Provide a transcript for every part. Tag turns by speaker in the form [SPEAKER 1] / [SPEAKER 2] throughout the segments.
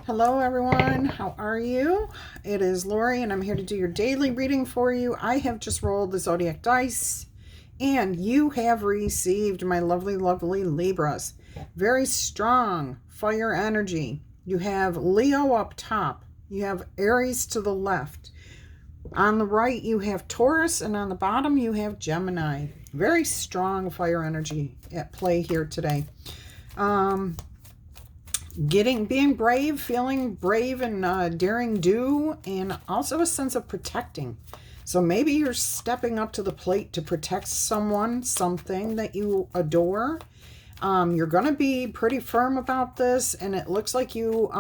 [SPEAKER 1] Hello everyone, how are you? It is Laurie and I'm here to do your daily reading for you. I have just rolled the zodiac dice and you have received my lovely Libras. Very strong fire energy. You have Leo up top. You have Aries to the left. On the right you have Taurus and on the bottom you have Gemini. Very strong fire energy at play here today. Being brave, feeling brave and daring do, and also a sense of protecting. So maybe you're stepping up to the plate to protect someone, something that you adore. You're going to be pretty firm about this, and it looks like you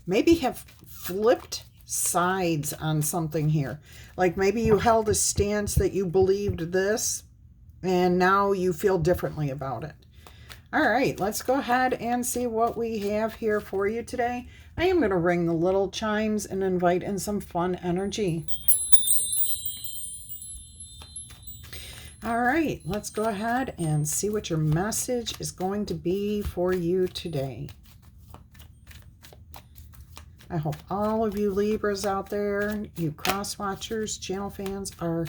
[SPEAKER 1] maybe have flipped sides on something here. Like maybe you held a stance that you believed this, and now you feel differently about it. All right, let's go ahead and see what we have here for you today. I am going to ring the little chimes and invite in some fun energy. All right, let's go ahead and see what your message is going to be for you today. I hope all of you Libras out there, you cross watchers, channel fans, are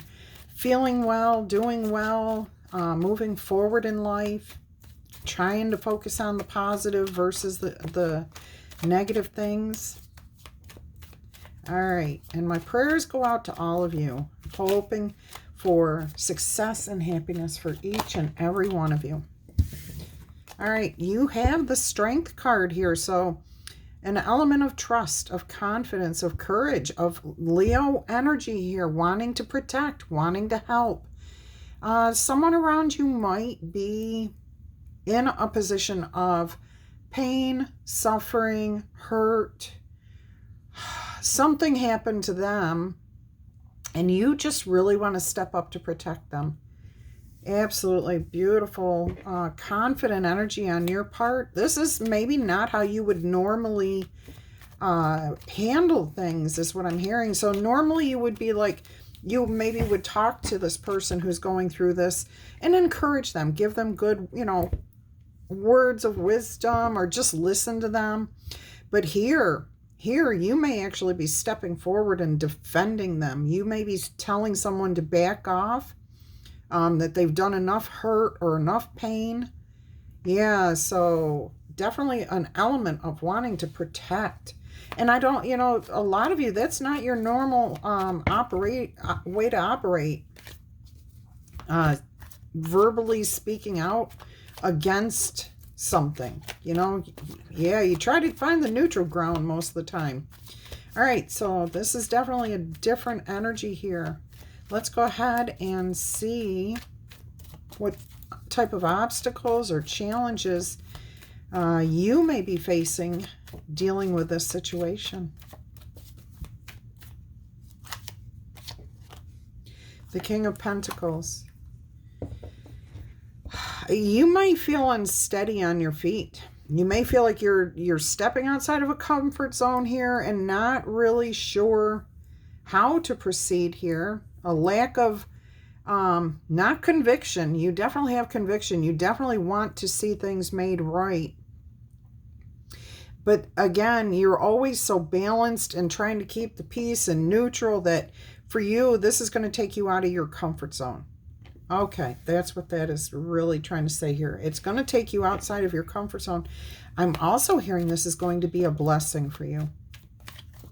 [SPEAKER 1] feeling well, doing well, moving forward in life. Trying to focus on the positive versus the negative things. All right. And my prayers go out to all of you. Hoping for success and happiness for each and every one of you. All right. You have the Strength card here. So an element of trust, of confidence, of courage, of Leo energy here. Wanting to protect, wanting to help. Someone around you might be in a position of pain, suffering, hurt. Something happened to them, and you just really want to step up to protect them. Absolutely beautiful, confident energy on your part. This is maybe not how you would normally handle things, is what I'm hearing. So normally you would be like, you maybe would talk to this person who's going through this and encourage them, give them good, words of wisdom, or just listen to them. But here you may actually be stepping forward and defending them. You may be telling someone to back off, that they've done enough hurt or enough pain. Yeah, so definitely an element of wanting to protect. And I don't, a lot of you, that's not your normal way to operate. Verbally speaking out against something, yeah, you try to find the neutral ground most of the time. All right, so this is definitely a different energy here. Let's go ahead and see what type of obstacles or challenges you may be facing dealing with this situation. The King of Pentacles. You might feel unsteady on your feet. You may feel like you're stepping outside of a comfort zone here and not really sure how to proceed here. A lack of, not conviction. You definitely have conviction. You definitely want to see things made right. But again, you're always so balanced and trying to keep the peace and neutral that for you, this is going to take you out of your comfort zone. Okay, that's what that is really trying to say here. It's going to take you outside of your comfort zone. I'm also hearing this is going to be a blessing for you.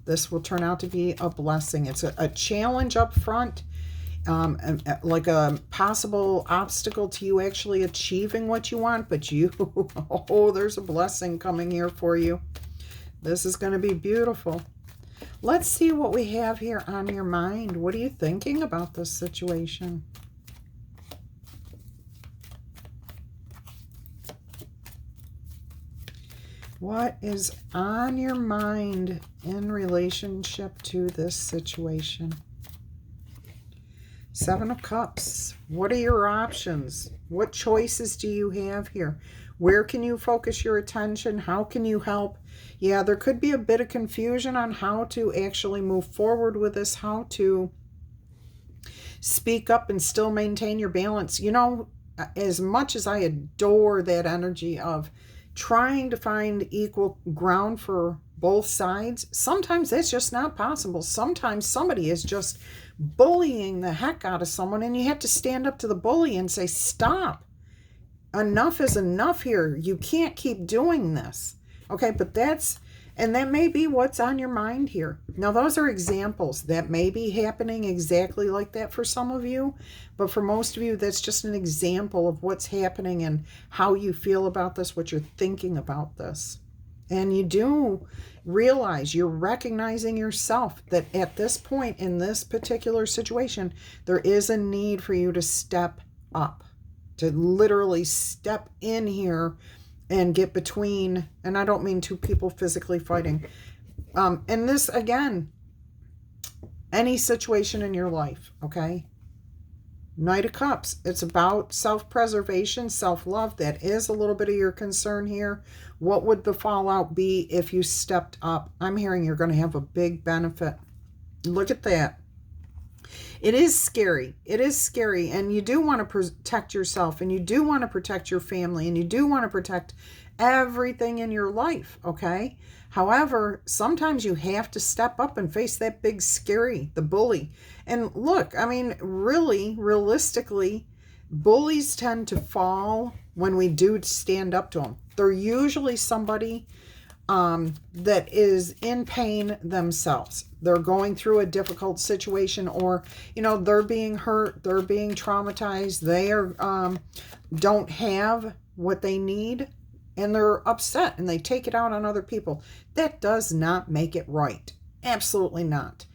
[SPEAKER 1] This will turn out to be a blessing. It's a challenge up front, like a possible obstacle to you actually achieving what you want, but there's a blessing coming here for you. This is going to be beautiful. Let's see what we have here on your mind. What are you thinking about this situation? What is on your mind in relationship to this situation? Seven of Cups. What are your options? What choices do you have here? Where can you focus your attention? How can you help? Yeah, there could be a bit of confusion on how to actually move forward with this, how to speak up and still maintain your balance. As much as I adore that energy of trying to find equal ground for both sides, sometimes that's just not possible. Sometimes somebody is just bullying the heck out of someone, and you have to stand up to the bully and say, stop. Enough is enough here. You can't keep doing this. Okay, but that may be what's on your mind here. Now, those are examples. That may be happening exactly like that for some of you, but for most of you, that's just an example of what's happening and how you feel about this, what you're thinking about this. And you do realize, you're recognizing yourself that at this point in this particular situation, there is a need for you to step up, to literally step in here and get between, and I don't mean two people physically fighting. And this, again, any situation in your life, okay? Knight of Cups, it's about self-preservation, self-love. That is a little bit of your concern here. What would the fallout be if you stepped up? I'm hearing you're going to have a big benefit. Look at that. It is scary. It is scary. And you do want to protect yourself, and you do want to protect your family, and you do want to protect everything in your life, okay? However, sometimes you have to step up and face that big scary, the bully. And look, I mean, really, realistically, bullies tend to fall when we do stand up to them. They're usually somebody that is in pain themselves. They're going through a difficult situation, or, you know, they're being hurt, they're being traumatized, they are don't have what they need, and they're upset, and they take it out on other people. That does not make it right. Absolutely not.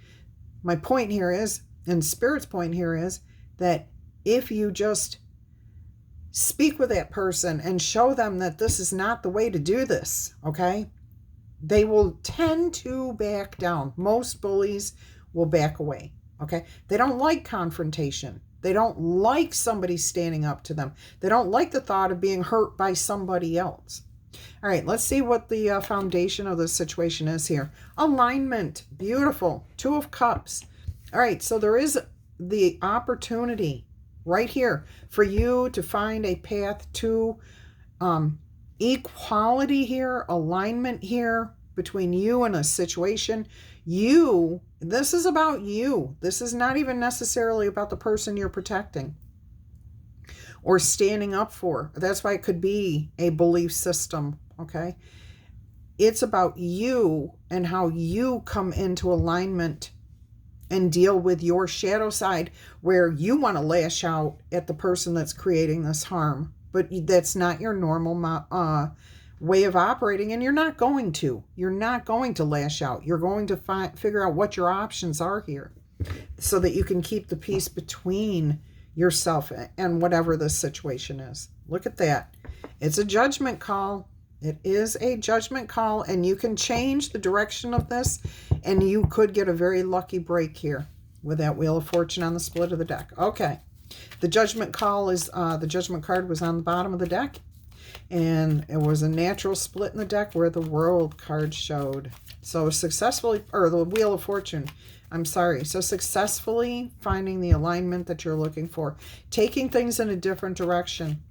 [SPEAKER 1] My point here is, and Spirit's point here is, that if you just speak with that person and show them that this is not the way to do this, okay, they will tend to back down. Most bullies will back away, okay? They don't like confrontation. They don't like somebody standing up to them. They don't like the thought of being hurt by somebody else. All right, let's see what the foundation of the situation is here. Alignment, beautiful. 2 of Cups. All right, so there is the opportunity right here for you to find a path to equality here, alignment here between you and a situation. This is about you. This is not even necessarily about the person you're protecting or standing up for. That's why it could be a belief system, okay? It's about you and how you come into alignment and deal with your shadow side, where you want to lash out at the person that's creating this harm. But that's not your normal way of operating, and you're not going to. You're not going to lash out. You're going to figure out what your options are here so that you can keep the peace between yourself and whatever the situation is. Look at that. It's a judgment call. It is a judgment call, and you can change the direction of this, and you could get a very lucky break here with that Wheel of Fortune on the split of the deck. Okay. The judgment call is, the judgment card was on the bottom of the deck, and it was a natural split in the deck where the World card showed. So successfully, or the Wheel of Fortune, I'm sorry. So successfully finding the alignment that you're looking for, taking things in a different direction.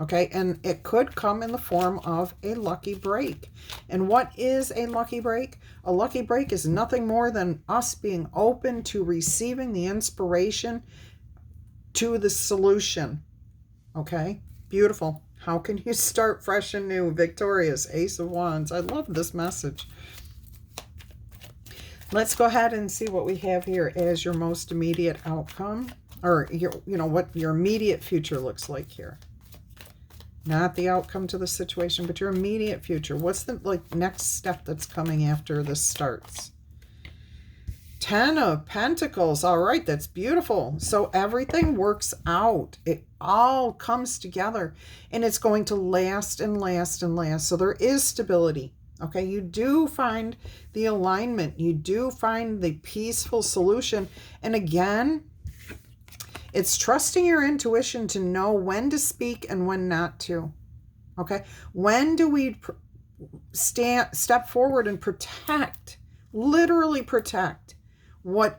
[SPEAKER 1] Okay, and it could come in the form of a lucky break. And what is a lucky break? A lucky break is nothing more than us being open to receiving the inspiration to the solution. Okay, beautiful. How can you start fresh and new, victorious? Ace of Wands. I love this message. Let's go ahead and see what we have here as your most immediate outcome, or your, what your immediate future looks like here. Not the outcome to the situation, but your immediate future. What's the next step that's coming after this starts? 10 of Pentacles. All right, that's beautiful. So everything works out. It all comes together, and it's going to last and last and last. So there is stability. Okay, you do find the alignment. You do find the peaceful solution. And again, it's trusting your intuition to know when to speak and when not to. Okay, when do we step forward and protect, literally protect what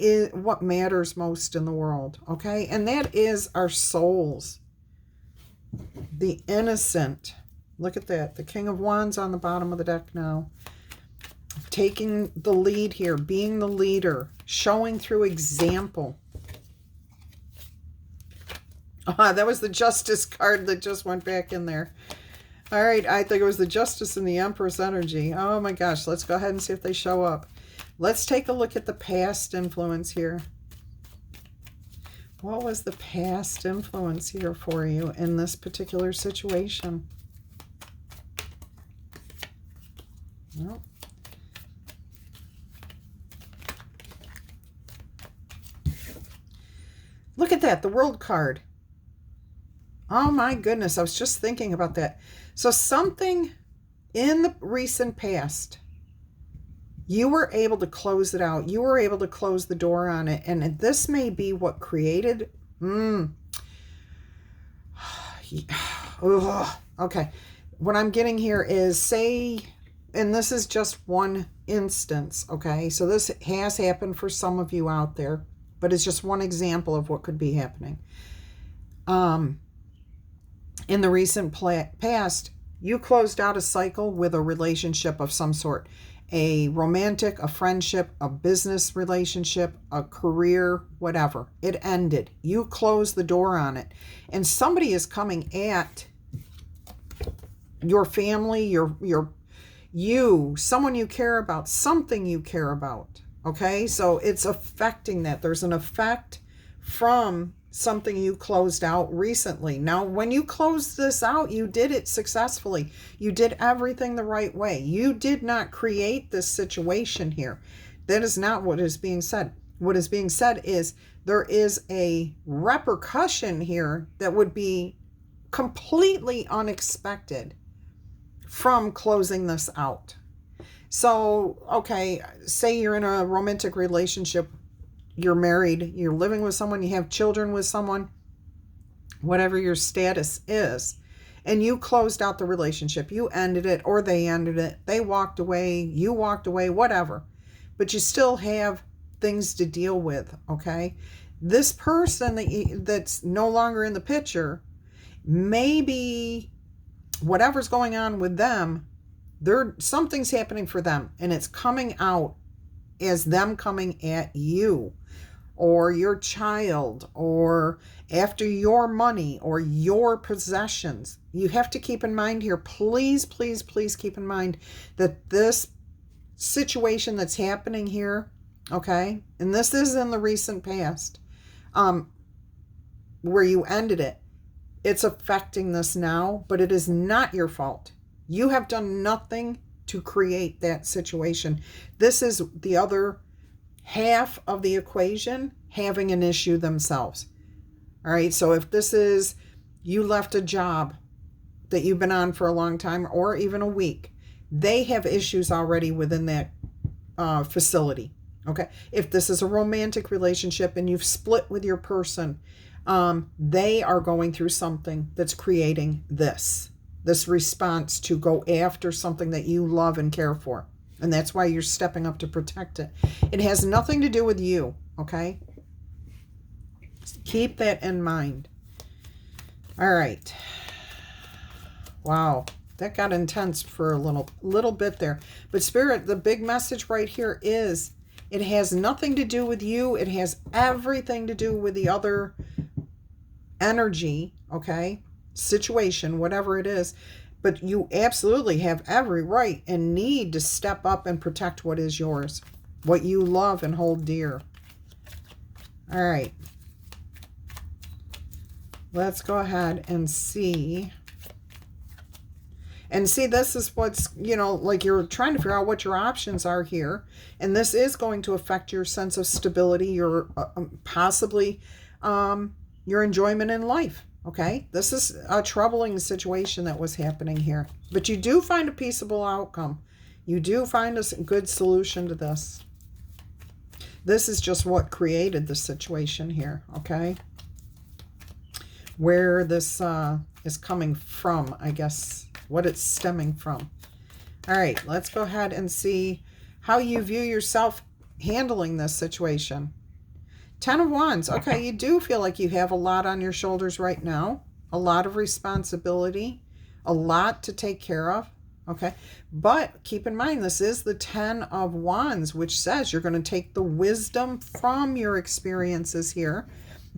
[SPEAKER 1] matters most in the world? Okay, and that is our souls, the innocent. Look at that, the King of Wands on the bottom of the deck now. taking the lead here, being the leader, showing through example. That was the Justice card that just went back in there. All right, I think it was the Justice and the Empress energy. Oh my gosh, let's go ahead and see if they show up. Let's take a look at the past influence here. What was the past influence here for you in this particular situation? Well, look at that, the World card. Oh my goodness, I was just thinking about that. So something in the recent past, you were able to close it out. You were able to close the door on it. And this may be what created... Okay. What I'm getting here is, say, and this is just one instance, okay? So this has happened for some of you out there, but it's just one example of what could be happening. In the recent past, you closed out a cycle with a relationship of some sort. A romantic, a friendship, a business relationship, a career, whatever. It ended. You closed the door on it. And somebody is coming at your family, someone you care about, something you care about. Okay? So it's affecting that. There's an effect from something you closed out recently. Now, when you closed this out, you did it successfully. You did everything the right way. You did not create this situation here. That is not what is being said. What is being said is there is a repercussion here that would be completely unexpected from closing this out. So, okay, say you're in a romantic relationship, you're married, you're living with someone, you have children with someone, whatever your status is, and you closed out the relationship, you ended it, or they ended it, they walked away, you walked away, whatever, but you still have things to deal with, okay? This person that's no longer in the picture, maybe whatever's going on with them, something's happening for them, and it's coming out as them coming at you or your child or after your money or your possessions. You have to keep in mind here, please, please, please keep in mind that this situation that's happening here, okay, and this is in the recent past, where you ended it, it's affecting this now, but it is not your fault. You have done nothing to create that situation. This is the other half of the equation, having an issue themselves. All right, so if this is, you left a job that you've been on for a long time or even a week, they have issues already within that facility. Okay, if this is a romantic relationship and you've split with your person, they are going through something that's creating this response to go after something that you love and care for. And that's why you're stepping up to protect it. It has nothing to do with you, okay? Keep that in mind. All right. Wow, that got intense for a little bit there. But Spirit, the big message right here is it has nothing to do with you. It has everything to do with the other energy, okay? Situation, whatever it is. But you absolutely have every right and need to step up and protect what is yours, what you love and hold dear. All right. Let's go ahead and see. And see, this is what's, like you're trying to figure out what your options are here. And this is going to affect your sense of stability, your possibly your enjoyment in life. Okay, this is a troubling situation that was happening here. But you do find a peaceable outcome. You do find a good solution to this. This is just what created the situation here, okay? Where this is coming from, I guess, what it's stemming from. All right, let's go ahead and see how you view yourself handling this situation. 10 of Wands. Okay, you do feel like you have a lot on your shoulders right now. A lot of responsibility. A lot to take care of. Okay. But keep in mind, this is the 10 of Wands, which says you're going to take the wisdom from your experiences here.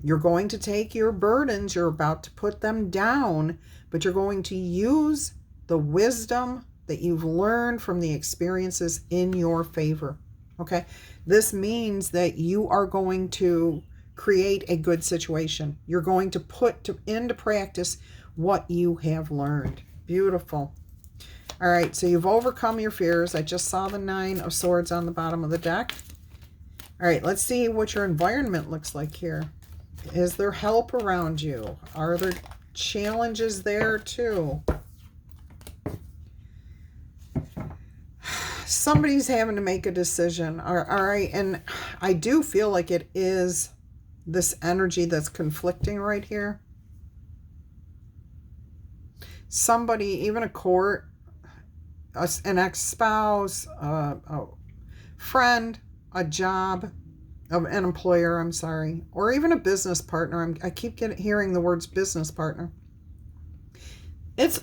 [SPEAKER 1] You're going to take your burdens. You're about to put them down, but you're going to use the wisdom that you've learned from the experiences in your favor. Okay. This means that you are going to create a good situation. You're going to put into practice what you have learned. Beautiful. All right, so you've overcome your fears. I just saw the 9 of Swords on the bottom of the deck. All right, let's see what your environment looks like here. Is there help around you? Are there challenges there too? Somebody's having to make a decision. All right, and I do feel like it is this energy that's conflicting right here. Somebody, even a court, an ex-spouse, a friend, a job, an employer, I'm sorry, or even a business partner. I keep hearing the words business partner.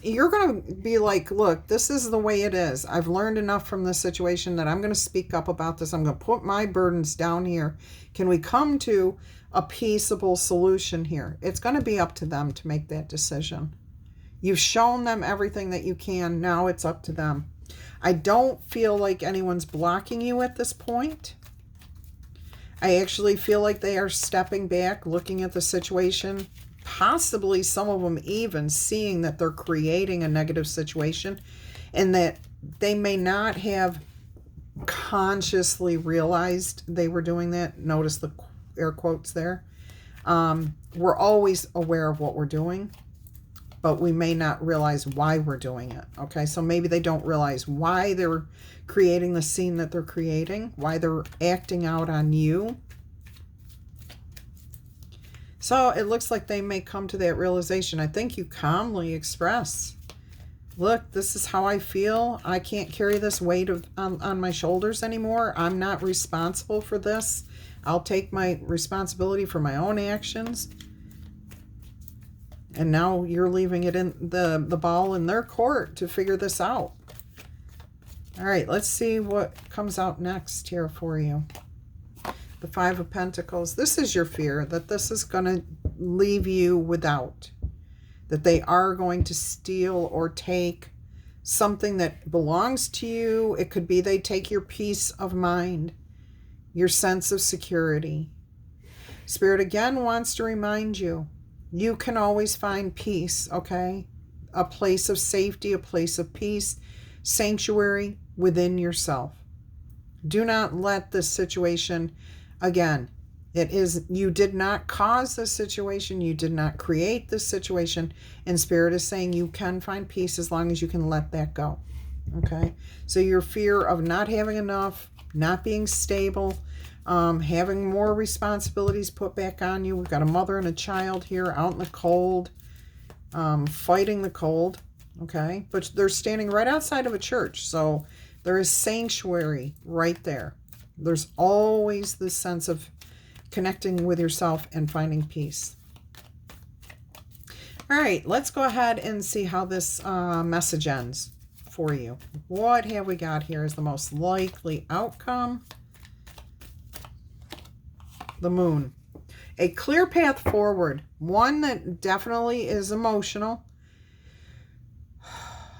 [SPEAKER 1] You're going to be like, look, this is the way it is. I've learned enough from this situation that I'm going to speak up about this. I'm going to put my burdens down here. Can we come to a peaceable solution here? It's going to be up to them to make that decision. You've shown them everything that you can. Now it's up to them. I don't feel like anyone's blocking you at this point. I actually feel like they are stepping back, looking at the situation, possibly some of them even seeing that they're creating a negative situation and that they may not have consciously realized they were doing that. Notice the air quotes there. We're always aware of what we're doing, but we may not realize why we're doing it. Okay, so maybe they don't realize why they're creating the scene that they're creating, why they're acting out on you. So it looks like they may come to that realization. I think you calmly express, look, this is how I feel. I can't carry this weight on my shoulders anymore. I'm not responsible for this. I'll take my responsibility for my own actions. And now you're leaving it in the ball in their court to figure this out. All right, let's see what comes out next here for you. The 5 of Pentacles. This is your fear, that this is going to leave you without. That they are going to steal or take something that belongs to you. It could be they take your peace of mind, your sense of security. Spirit again wants to remind you, you can always find peace, okay? A place of safety, a place of peace, sanctuary within yourself. Do not let this situation, again, you did not cause this situation, you did not create this situation, and Spirit is saying you can find peace as long as you can let that go, okay? So your fear of not having enough, not being stable, having more responsibilities put back on you. We've got a mother and a child here out in the cold, fighting the cold, okay? But they're standing right outside of a church, so there is sanctuary right there. There's always this sense of connecting with yourself and finding peace. All right, let's go ahead and see how this message ends for you. What have we got here as the most likely outcome? The Moon. A clear path forward. One that definitely is emotional.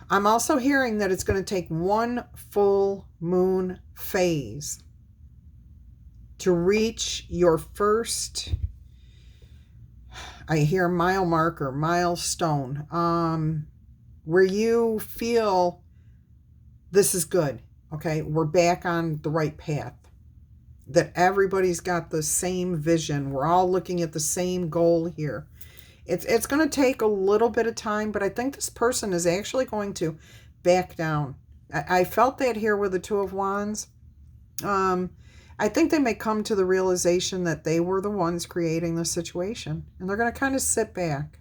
[SPEAKER 1] I'm also hearing that it's going to take one full moon phase to reach your first, I hear mile marker, milestone, where you feel this is good. Okay, we're back on the right path. That everybody's got the same vision. We're all looking at the same goal here. It's going to take a little bit of time, but I think this person is actually going to back down. I felt that here with the 2 of Wands. I think they may come to the realization that they were the ones creating the situation, and they're going to kind of sit back.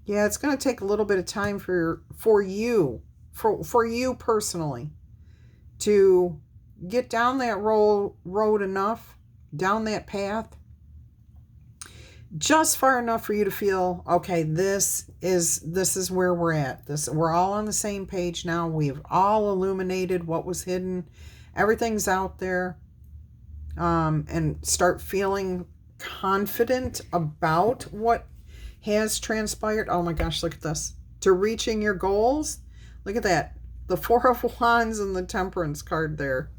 [SPEAKER 1] Yeah, it's going to take a little bit of time for you personally to get down that road enough, down that path, just far enough for you to feel, okay, this is where we're at. We're all on the same page now. We've all illuminated what was hidden. Everything's out there. And start feeling confident about what has transpired. Oh my gosh, look at this. To reaching your goals. Look at that. The Four of Wands and the Temperance card there.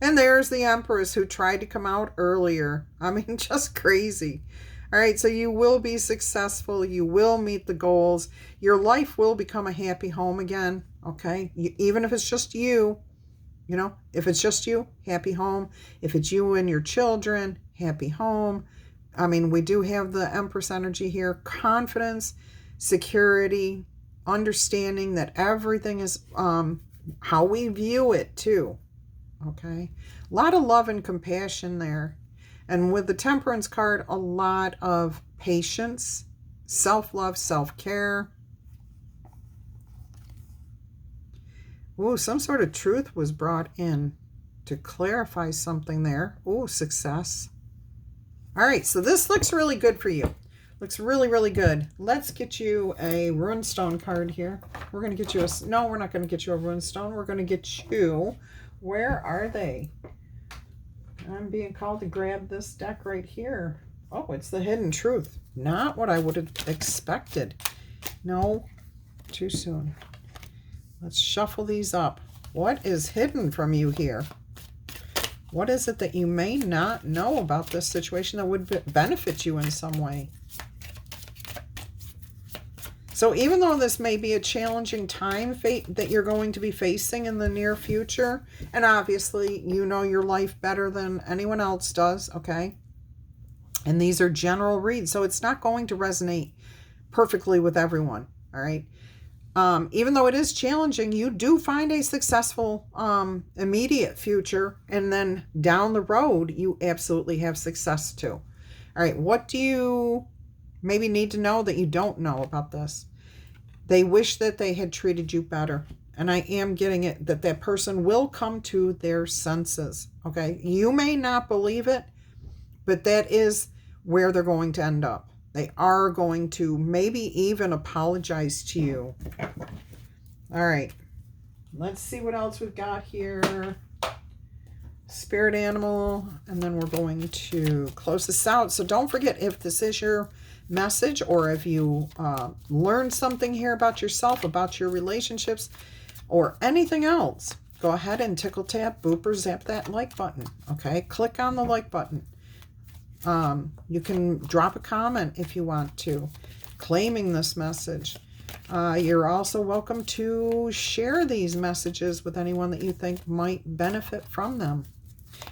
[SPEAKER 1] And there's the Empress who tried to come out earlier. I mean, just crazy. All right, so you will be successful. You will meet the goals. Your life will become a happy home again, okay? Even if it's just you, if it's just you, happy home. If it's you and your children, happy home. I mean, we do have the Empress energy here. Confidence, security, understanding that everything is how we view it too, okay? A lot of love and compassion there. And with the Temperance card, a lot of patience, self-love, self-care. Ooh, some sort of truth was brought in to clarify something there. Ooh, success. All right, so this looks really good for you. Looks really, really good. Let's get you a runestone card here. We're going to get you no, we're not going to get you a runestone. We're going to get you, where are they? I'm being called to grab this deck right here. Oh, it's the Hidden Truth. Not what I would have expected. No, too soon. Let's shuffle these up. What is hidden from you here? What is it that you may not know about this situation that would benefit you in some way? So even though this may be a challenging time that you're going to be facing in the near future, and obviously you know your life better than anyone else does, okay? And these are general reads, so it's not going to resonate perfectly with everyone, all right? Even though it is challenging, you do find a successful immediate future, and then down the road, you absolutely have success too. All right, what do you maybe need to know that you don't know about this? They wish that they had treated you better. And I am getting it, that person will come to their senses, okay? You may not believe it, but that is where they're going to end up. They are going to maybe even apologize to you. All right. Let's see what else we've got here. Spirit animal. And then we're going to close this out. So don't forget, if this is your message, or if you learned something here about yourself, about your relationships, or anything else, go ahead and tickle, tap, boop, or zap that like button. Okay? Click on the like button. You can drop a comment if you want to, claiming this message. You're also welcome to share these messages with anyone that you think might benefit from them.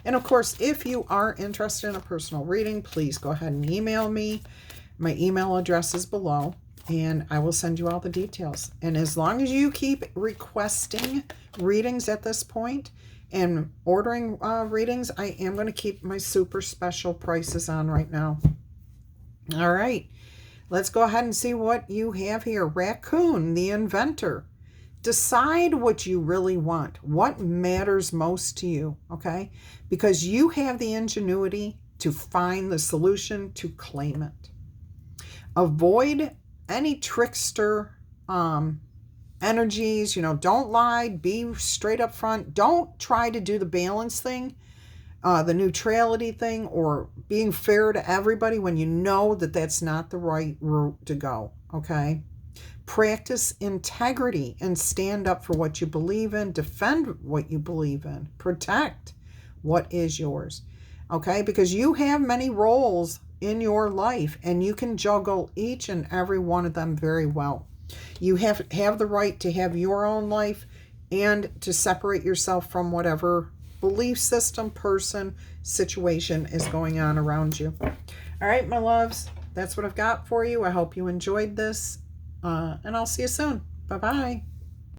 [SPEAKER 1] And of course, if you are interested in a personal reading, please go ahead and email me. My email address is below, and I will send you all the details. And as long as you keep requesting readings at this point, and ordering readings, I am going to keep my super special prices on right now. All right. Let's go ahead and see what you have here. Raccoon, the inventor. Decide what you really want. What matters most to you, okay? Because you have the ingenuity to find the solution, to claim it. Avoid any trickster energies, don't lie, be straight up front. Don't try to do the balance thing, the neutrality thing, or being fair to everybody when you know that that's not the right route to go, okay? Practice integrity and stand up for what you believe in, defend what you believe in, protect what is yours, okay? Because you have many roles in your life, and you can juggle each and every one of them very well. You have the right to have your own life and to separate yourself from whatever belief system, person, situation is going on around you. All right, my loves, that's what I've got for you. I hope you enjoyed this, and I'll see you soon. Bye-bye.